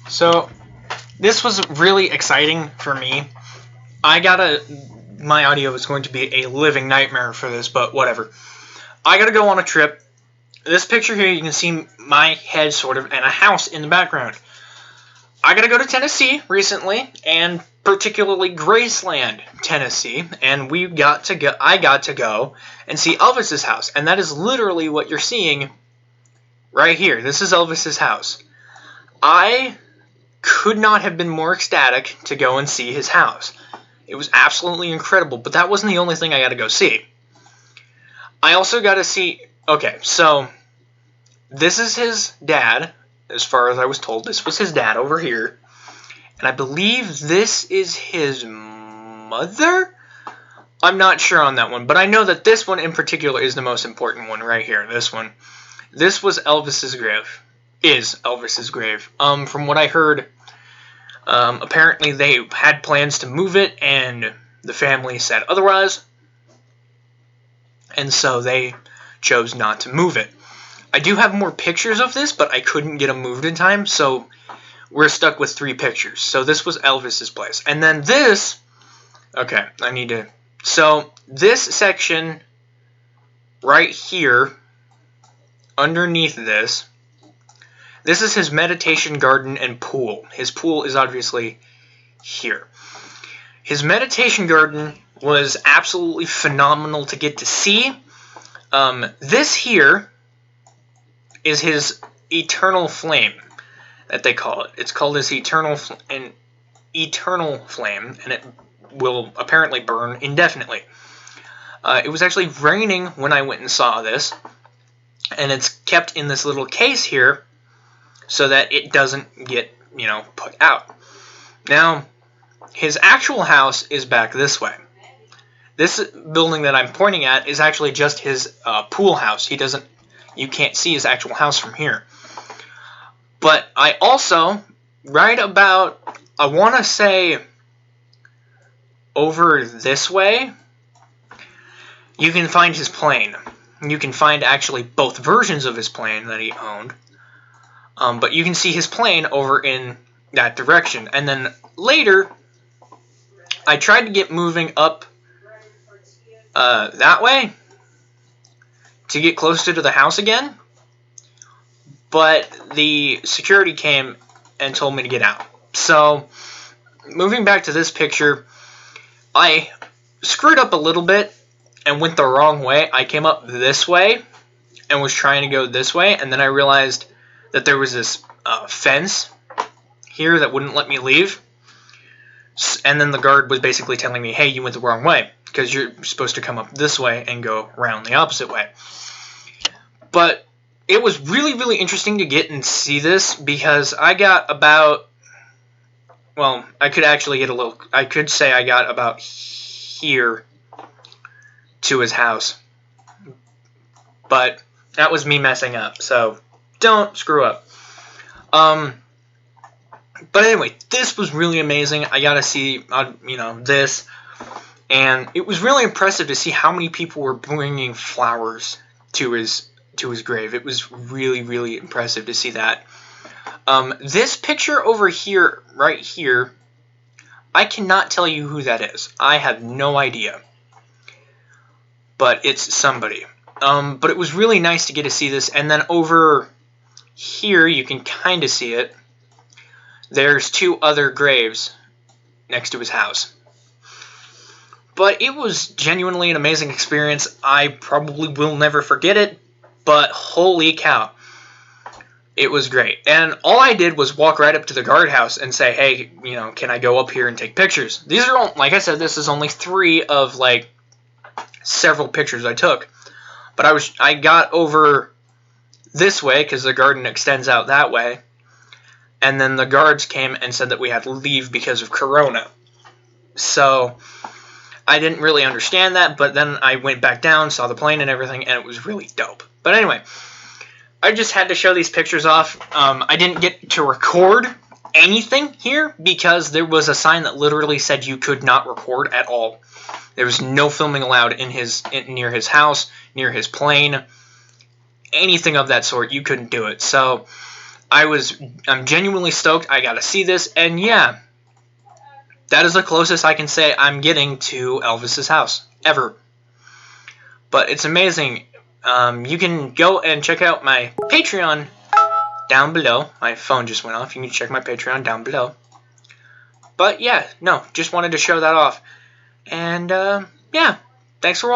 So, this was really exciting for me. My audio is going to be a living nightmare for this, but whatever. I gotta go on a trip. This picture here, you can see my head sort of and a house in the background. I gotta go to Tennessee recently, and particularly Graceland, Tennessee, and I got to go and see Elvis's house, and that is literally what you're seeing right here. This is Elvis's house. I could not have been more ecstatic to go and see his house. It was absolutely incredible, but that wasn't the only thing I got to go see. I also got to see... Okay, so this is his dad, as far as I was told. This was his dad over here. And I believe this is his mother? I'm not sure on that one, but I know that this one in particular is the most important one right here, this one. This was Elvis's grave. Is Elvis's grave. From what I heard, apparently they had plans to move it, and the family said otherwise, and so they chose not to move it. I do have more pictures of this, but I couldn't get them moved in time, so we're stuck with 3 pictures. So this was Elvis's place. And then this, okay, so this section right here, underneath this is his meditation garden and pool. His pool is obviously here. His meditation garden was absolutely phenomenal to get to see. This here is his eternal flame, that they call it. It's called his eternal flame, and it will apparently burn indefinitely. It was actually raining when I went and saw this, and it's kept in this little case here so that it doesn't get, put out. Now, his actual house is back this way. This building that I'm pointing at is actually just his pool house. You can't see his actual house from here. But I also, right about, I want to say, over this way, you can find his plane. You can find actually both versions of his plane that he owned. But you can see his plane over in that direction. And then later, I tried to get moving up that way to get closer to the house again. But the security came and told me to get out. So, moving back to this picture, I screwed up a little bit and went the wrong way. I came up this way and was trying to go this way, and then I realized that there was this fence here that wouldn't let me leave. And then the guard was basically telling me, hey, you went the wrong way, because you're supposed to come up this way and go around the opposite way. But it was really, really interesting to get and see this, because I got about, well, I could say I got about here to his house. But that was me messing up, so don't screw up. But anyway, this was really amazing. I got to see, this. And it was really impressive to see how many people were bringing flowers to his grave. It was really, really impressive to see that. This picture over here, right here, I cannot tell you who that is. I have no idea. But it's somebody. But it was really nice to get to see this. And then over here, you can kind of see it. There's 2 other graves next to his house. But it was genuinely an amazing experience. I probably will never forget it. But holy cow, it was great. And all I did was walk right up to the guardhouse and say, hey, can I go up here and take pictures? These are, like I said, this is only 3 of, several pictures I took. But I got over this way, because the garden extends out that way. And then the guards came and said that we had to leave because of CRONA. So I didn't really understand that, but then I went back down, saw the plane and everything, and it was really dope. But anyway, I just had to show these pictures off. I didn't get to record anything here because there was a sign that literally said you could not record at all. There was no filming allowed near his house, near his plane, anything of that sort. You couldn't do it. So I'm genuinely stoked. I got to see this, and yeah, that is the closest I can say I'm getting to Elvis's house ever. But it's amazing. You can go and check out my Patreon down below. My phone just went off. You can check my Patreon down below. But yeah, no, just wanted to show that off. And yeah, thanks for watching.